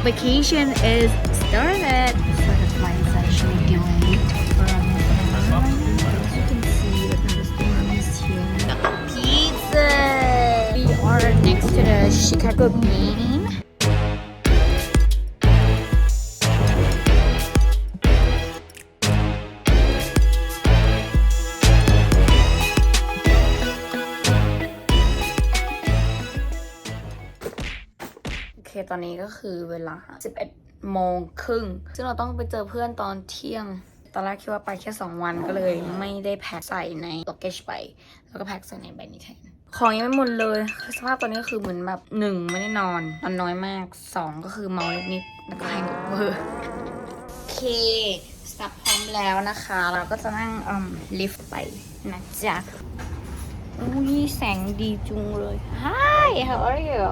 Vacation is started. So the flight is actually delayed for a minute. As you can see, the thunderstorm is here. Pizza! We are next to the Chicago Bean.ตอนนี้ก็คือเวลา 11:30 ซึ่งเราต้องไปเจอเพื่อนตอนเที่ยง ตอนแรกคิดว่าไปแค่2 วันก็เลยไม่ได้แพ็คใส่ในล็อกเกจไป แล้วก็แพ็คใส่ในใบนี้แทน ของยังไม่หมดเลยสภาพตอนนี้ก็คือเหมือนแบบ1ไม่ได้นอนน้อยมาก2ก็คือเมานิดๆแล้วก็แฮงโอเวอร์โอเคสับพร้อมแล้วนะคะเราก็จะนั่งลิฟต์ไปนะจ๊ะอุ้ยแสงดีจุงเลย Hi how are you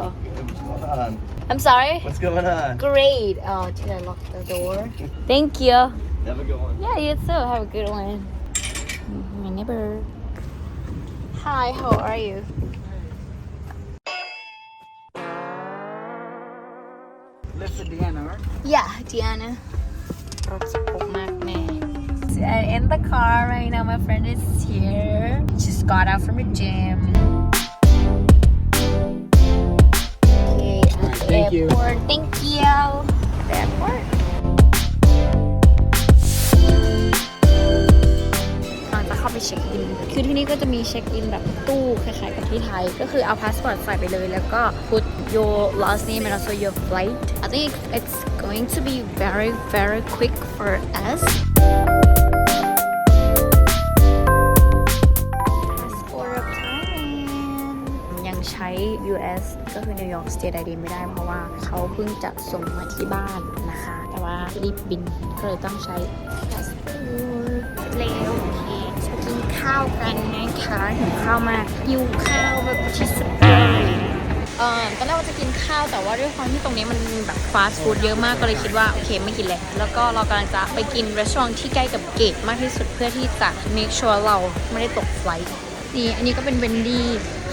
What's going on? I'm sorry What's going on? Great oh did I lock the door Thank you Have a good one. Yeah you too have a good one My neighbor Hi how are you Live for Deanna, right? Yeah Diana รถสปกมากแม่ In the car right now my friend is here just got out from the gym Okay at the Thank you. airport Thank you The airport จะเข้าไปเช็คอินคือที่นี่ก็จะมีเช็คอินแบบตู้คล้ายๆกับที่ไทยก็คือเอาพาสปอร์ตใส่ไปเลยแล้วก็ put your last name and also your flight I think it's going to be very very quick for us passport of Thailand ยังใช้ US ก็คือ New York State ID ไม่ได้เพราะว่าเขาเพิ่งจะส่งมาที่บ้านนะคะแต่ว่ารีบบินก็เลยต้องใช้ passport แล้วโอเคจะกินข้าวกันนะคะหิวข้าวมากหิวข้าวแบบที่สุดเลยตอนแรกว่าจะกินข้าวแต่ว่าด้วยความที่ตรงนี้มันแบบฟาสต์ฟู้ดเยอะมากก็เลยคิดว่าโอเคไม่กินเลยแล้วก็เรากำลังจะไปกินร้านที่ใกล้กับเกตมากที่สุดเพื่อที่จะ make sure เราไม่ได้ตกไฟลท์นี่อันนี้ก็เป็นเวนดี้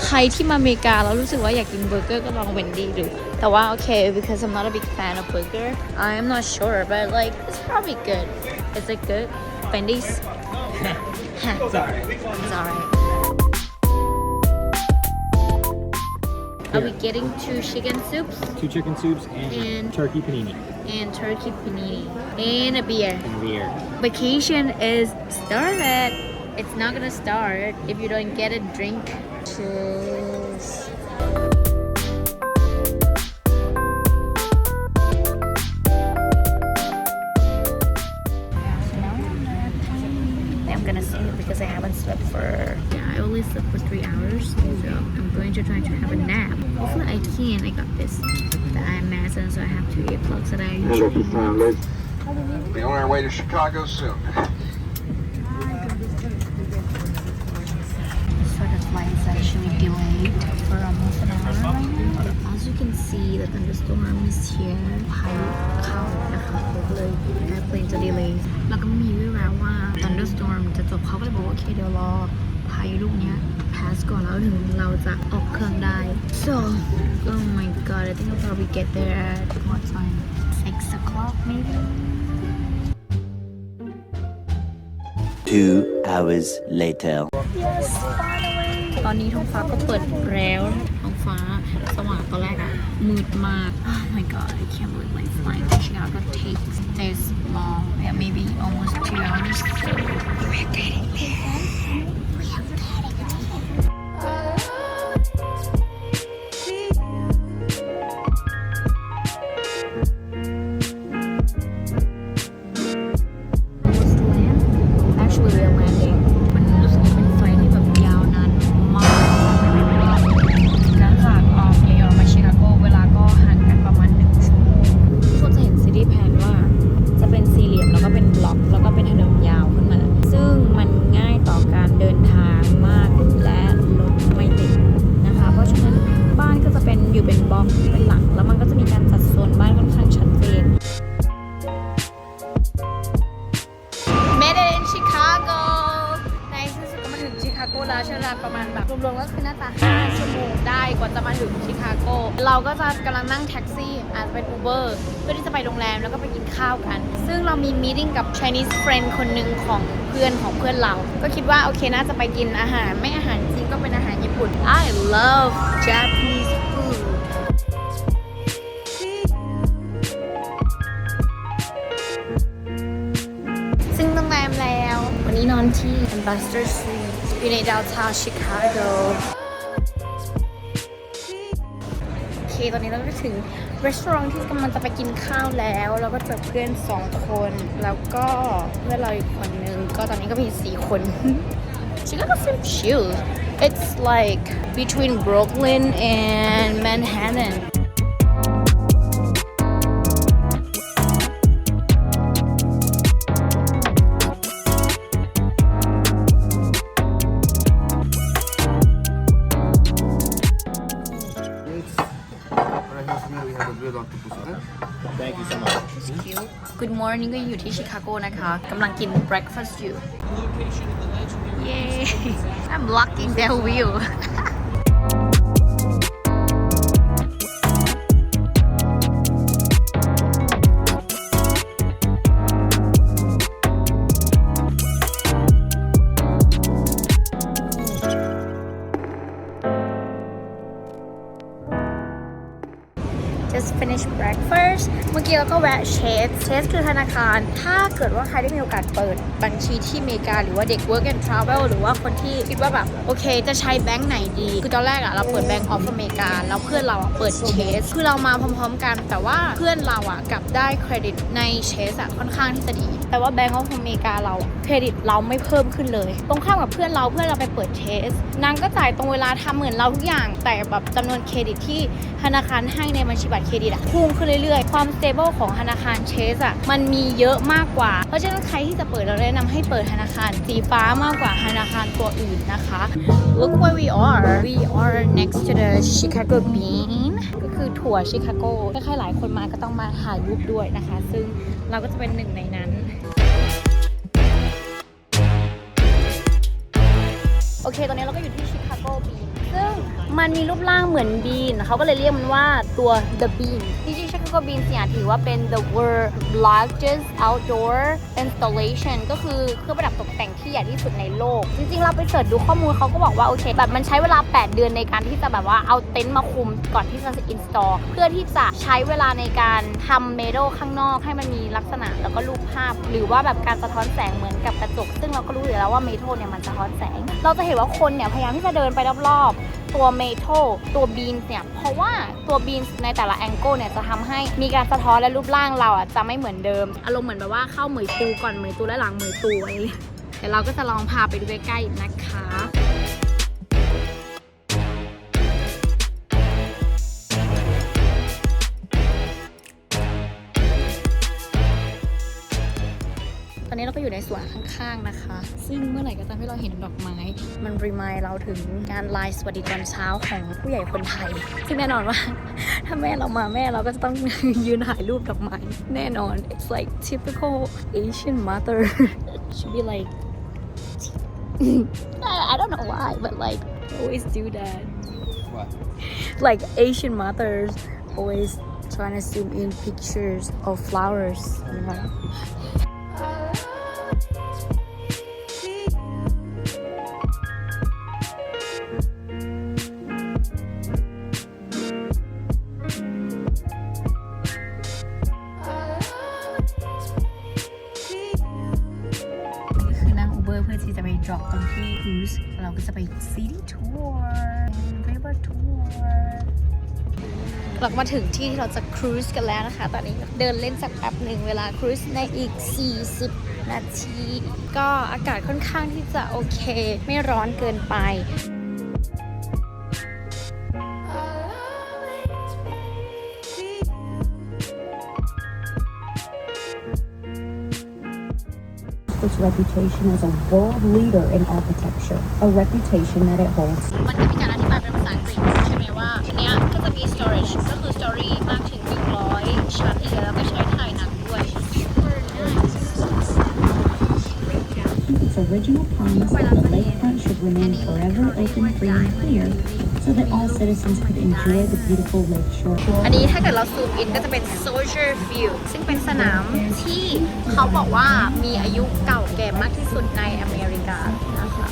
ใครที่มาอเมริกาแล้วรู้สึกว่าอยากกินเบอร์เกอร์ก็ลองเวนดี้ดูแต่ว่าโอเค because I'm not a big fan of burger I'm not sure but like it's probably good is it good Wendy's It's alright. It's alright. Are we getting 2 chicken soups 2 chicken soups And- and turkey panini and turkey panini and a beer? and beer. Vacation is started. It's not gonna start if you don't get a drink. Cheers. I'm gonna sleep because I haven't slept for I only slept for 3 hours so I'm going to try to have a nap hopefully I can I got this the eye mask and so I have 2 earplugs that I usually have Be on our way to Chicago soon. so the flight is actually delayed for almost an hour right now as you can see the thunderstorm is here พายุเข้านะคะเลย airplane จะ delay แล้วก็มีวิแววว่า thunderstorm จะจบเขาก็เลยบอกว่าโอเคเดี๋ยวรอพายุลูกเนี้ย pass ก่อนแล้วถึงเราจะออกเครื่องได้ so oh my god I think I'll probably get there at what time 6 o'clock maybe 2 hours later. yes finally ตอนนี้ท้องฟ้าก็เปิดแล้วท้องฟ้าสว่างตอนแรกอะมืดมาก oh my god I can't believe my flight to Chicago takes this long yeah maybe almost 2 hours so we're getting there we are getting almost land actually we are landing มันรู้สึกว่าเป็นไฟที่แบบยาวนานมากการจากออกนิวยอร์กมาชิคาโกเวลาก็ห่างกันประมาณ1 ชั่วโมงทุกคนจะเห็นซิตี้แพลนว่าจะเป็นสี่เหลี่ยมแล้วก็เป็นบล็อกแล้วก็เป็นถนนยาวขึ้นมาซึ่งมันง่ายต่อการเดินทางมากและรถไม่ติดนะคะเพราะฉะนั้นบ้านก็จะเป็นอยู่เป็นบล็อกเป็นหลังแล้วมันก็จะมีการจัดโซนบ้านค่อนข้างชัดเจน Made it in Chicago ในที่สุดก็มาถึงชิคาโกแล้วใช่ไหมล่ะ ประมาณแบบรวมๆก็คือน่าจะ5 ชั่วโมงได้กว่าจะมาถึงชิคาโกเราก็จะกำลังนั่งแท็กซี่อาจจะเป็น Uber เพื่อที่จะไปโรงแรมแล้วก็ไปกินข้าวกันซึ่งเรามีมีตติ้งกับ Chinese friend คนหนึ่งของเพื่อนเราก็คิดว่าโอเคน่าจะไปกินอาหารไม่อาหารจริงก็เป็นอาหารญี่ปุ่น I love Japanese foodซึ่งโรงแรมแล้ววันนี้นอนที่ Ambassador Suites อยู่ในดาวน์ทาวน์ชิคาโกโอเคตอนนี้เราก็ถึงร้านที่กำลังจะไปกินข้าวแล้วเราก็เจอเพื่อน2 คนแล้วก็เพื่อนเราอีกคนนึงก็ตอนนี้ก็มี4 คน Chicago seems chill it's like between Brooklyn and Manhattan Thank you so much. Good morning ก็อยู่ที่ชิคาโกนะคะกำลังกิน breakfast อยู่ Yay I'm blocking their view just finished breakfast เมื่อกี้เราก็แวะเชสคือธนาคารถ้าเกิดว่าใครได้มีโอกาสเปิดบัญชีที่อเมริกาหรือว่าเด็ก work and travel หรือว่าคนที่คิดว่าแบบโอเคจะใช้แบงค์ไหนดีคือตอนแรกอะเราเปิด Bank of America แล้วเพื่อนเราอะเปิดเชสคือเรามาพร้อมๆกันแต่ว่าเพื่อนเราอะกลับได้เครดิตในเชสอะค่อนข้างที่จะดีแต่ว่า Bank of America เราเครดิตเราไม่เพิ่มขึ้นเลยตรงข้ามกับเพื่อนเราไปเปิดเชสนางก็จ่ายตรงเวลาทำเหมือนเราทุกอย่างแต่แบบจำนวนเครดิตที่ธนาคารให้ในบัญชีบัตรเครดิตอะพุ่งขึ้นเรื่อยๆความ stable ของธนาคารเชสอะมันมีเยอะมากกว่าเพราะฉะนั้นใครที่จะเปิดเราแนะนำให้เปิดธนาคารสีฟ้ามากกว่าธนาคารตัวอื่นนะคะ Look where we are next to the Chicago Bean ก็คือถั่วชิคาโกใครหลายคนมาก็ต้องมาถ่ายรูปด้วยนะคะซึ่งเราก็จะเป็นหนึ่งในนั้นโอเคตอนนี้เราก็อยู่ที่ชิคาโกบีนซึ่งมันมีรูปร่างเหมือนบีนเขาก็เลยเรียกมันว่าตัว The Bean จริงๆ Chicago Beans เนี่ยถือว่าเป็น the world largest outdoor installation ก็คือเครื่องประดับตกแต่งที่ใหญ่ที่สุดในโลกจริงๆเราไปเสิร์ชดูข้อมูลเขาก็บอกว่าโอเคแบบมันใช้เวลา8 เดือนในการที่จะแบบว่าเอาเต็นท์มาคุมก่อนที่จะ install เพื่อที่จะใช้เวลาในการทำเมทัลข้างนอกให้มันมีลักษณะแล้วก็รูปภาพหรือว่าแบบการสะท้อนแสงเหมือนกับกระจกซึ่งเราก็รู้อยู่แล้วว่าเมทัลเนี่ยมันสะท้อนแสงเราจะเห็นว่าคนเนี่ยพยายามที่จะเดินไปรอบๆตัวเมทัลตัวบีนเนี่ยเพราะว่าตัวบีนในแต่ละแองเกิลเนี่ยจะทำให้มีการสะท้อนและรูปร่างเราอ่ะจะไม่เหมือนเดิมอารมณ์เหมือนแบบว่าเข้าเหมยตูก่อนเหมยตูและหลังเหมยตูอะไรแต่เราก็จะลองพาไปดูใกล้ๆนะคะตอนนี้เราก็อยู่ในสวนข้างๆนะคะซึ่งเมื่อไหร่ก็ตามที่เราเห็นดอกไม้มันรีมายเราถึงการไลฟ์สวัสดีตอนเช้าของผู้ใหญ่คนไทยซึ่งแน่นอนว่าถ้าแม่เรามาแม่เราก็จะต้อง ยืนถ่ายรูปดอกไม้แน่นอน it's like typical Asian mother should be like I don't know why but like always do that What? like Asian mothers always trying to zoom in pictures of flowers you knowเพื่อที่จะไป drop ตรงที่ cruise เราก็จะไป city tour river tour เราก็มาถึงที่ที่เราจะ cruise กันแล้วนะคะตอนนี้เดินเล่นสักแป๊บหนึ่งเวลา cruise ในอีก40 นาทีก็อากาศค่อนข้างที่จะโอเคไม่ร้อนเกินไปits reputation as a world leader in architecture, a reputation that it holds. มันก็มีการอธิบายเป็นภาษาอังกฤษใช่ไหมว่าทีเนี้ยก็จะมี storage ก็คือ story มากถึง100 ชั้นเลยแล้วก็ใช้ถ่ายหนังด้วย Its original promise that the lakefront should remain forever open open, free, and clear, so that all citizens could enjoy the beautiful lakeshore. อันนี้ถ้าเกิดเราซูมอินก็จะเป็น Soldier Field ซึ่งเป็นสนามที่เขาบอกว่ามีอายุเก่าแก่มากที่สุดในอเมริกานะคะ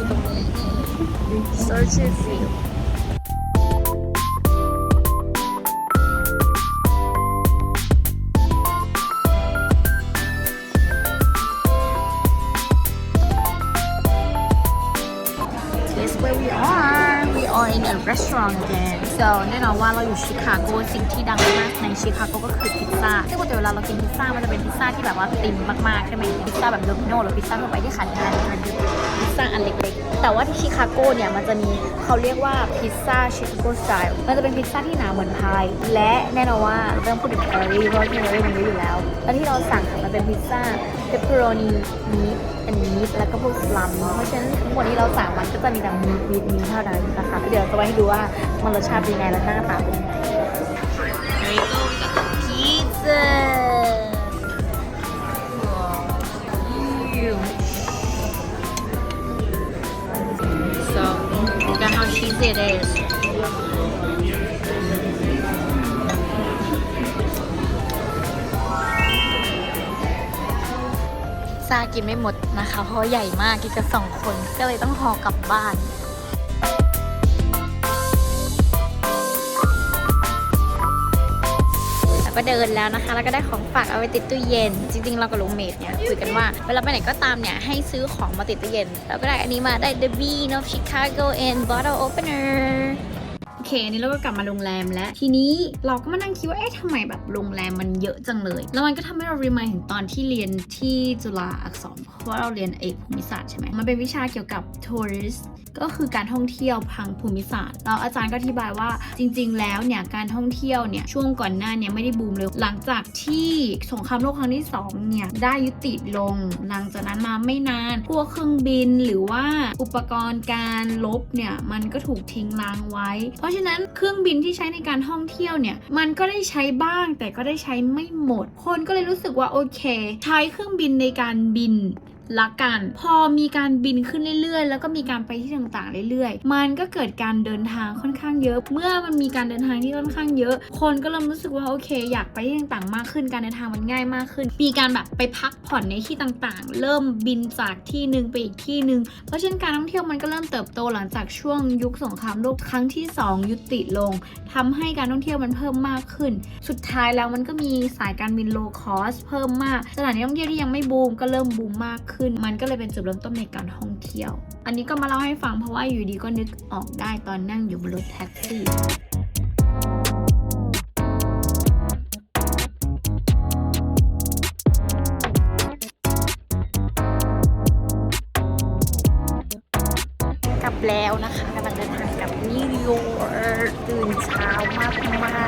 ตรงนี้ Soldier Field Guess where we are? We are in a restaurant again. So แน่นอนว่าเราอยู่ชิคาโกสิ่งที่ดังมากในชิคาโกก็คือพิซซ่าซึ่งปกติเวลาเรากินพิซซ่ามันจะเป็นพิซซ่าที่แบบว่าติ่มมากๆใช่ไหมพิซซ่าแบบโดมิโนหรือพิซซ่าทั่วไปที่ขายในร้านพิซซ่าอันเล็กๆแต่ว่าที่ชิคาโกเนี่ยมันจะมีเขาเรียกว่าพิซซ่าชิคาโกสไตล์มันจะเป็นพิซซ่าที่หนาเหมือนพายและแน่นอนว่าเราต้องพูดถึงแคลอรี่เพราะแคลอรี่มันเยอะอยู่แล้วแล้วที่เราสั่งมันเป็นพิซซ่าเปปเปอโรนีมีทอันนี้แล้วก็พวกสลัมเพราะฉะนั้นทั้งหมดที่เราสั่งมันก็จะมีแต่มีเท่านั้นนะคะเดี๋ยวจะไว้ให้ดูว่ามันรสชาติเป็นยังไงและหน้าตาเป็นยังไง Here we go, we got the pizza. So, look at how cheesy it is. ซากินไม่หมดนะคะ เพราะใหญ่มากกินกัน2 คนก็เลยต้องห่อกลับบ้าน แล้วก็เดินแล้วนะคะ แล้วก็ได้ของฝากเอาไว้ติดตู้เย็น จริงๆ เรากับลูกเมดเนี่ยคุยกันว่าเวลาไปไหนก็ตามเนี่ยให้ซื้อของมาติดตู้เย็น แล้วก็ได้อันนี้มาได้ The Bean of Chicago and Bottle Opener โอเค อันนี้เราก็กลับมาโรงแรมแล้ว ทีนี้เราก็มานั่งคิดว่าเอ๊ะทำไมแบบโรงแรมมันเยอะจังเลย แล้วมันก็ทำให้เรารีมายถึงตอนที่เรียนที่จุฬาอักษรเพราะว่าเราเรียนเอกภูมิศาสตร์ใช่ไหมมันเป็นวิชาเกี่ยวกับ tourist ก็คือการท่องเที่ยวทางภูมิศาสตร์แล้วอาจารย์ก็อธิบายว่าจริงๆแล้วเนี่ยการท่องเที่ยวเนี่ยช่วงก่อนหน้าเนี่ยไม่ได้บูมเลยหลังจากที่สงครามโลกครั้งที่2เนี่ยได้ยุติลงหลังจากนั้นมาไม่นานพวกเครื่องบินหรือว่าอุปกรณ์การรบเนี่ยมันก็ถูกทิ้งร้างไว้เพราะฉะนั้นเครื่องบินที่ใช้ในการท่องเที่ยวเนี่ยมันก็ได้ใช้บ้างแต่ก็ได้ใช้ไม่หมดคนก็เลยรู้สึกว่าโอเคใช้เครื่องบินในการบินละกันพอมีการบินขึ้นเรื่อยๆแล้วก็มีการไปที่ต่างๆเรื่อยๆมันก็เกิดการเดินทางค่อนข้างเยอะเมื่อมันมีการเดินทางที่ค่อนข้างเยอะคนก็เริ่มรู้สึกว่าโอเคอยากไปที่ต่างๆมากขึ้นการเดินทางมันง่ายมากขึ้นมีการแบบไปพักผ่อนในที่ต่างๆเริ่มบินจากที่นึงไปอีกที่นึงเพราะฉะนั้นการท่องเที่ยวมันก็เริ่มเติบโตหลังจากช่วงยุคสงครามโลกครั้งที่2ยุติลงทำให้การท่องเที่ยวมันเพิ่มมากขึ้นสุดท้ายแล้วมันก็มีสายการบินโลคอสเพิ่มมากสถานที่ท่องเที่ยวที่ยังไม่บูมก็เริ่มบูมมากขึ้นมันก็เลยเป็นจุดเริ่มต้นในการท่องเที่ยวอันนี้ก็มาเล่าให้ฟังเพราะว่าอยู่ดีก็นึกออกได้ตอนนั่งอยู่บนรถแท็กซี่กลับแล้วนะคะกำลังเดินทางกลับนิวยอร์กตื่นเช้ามา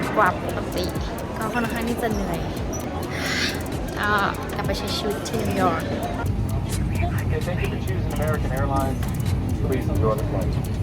กกว่าปกติก็ค่อนข้างที่จะเหนื่อยก็กลับไปใช้ชีวิตที่นิวยอร์ก Okay, thank you for choosing American Airlines. Please enjoy the flight.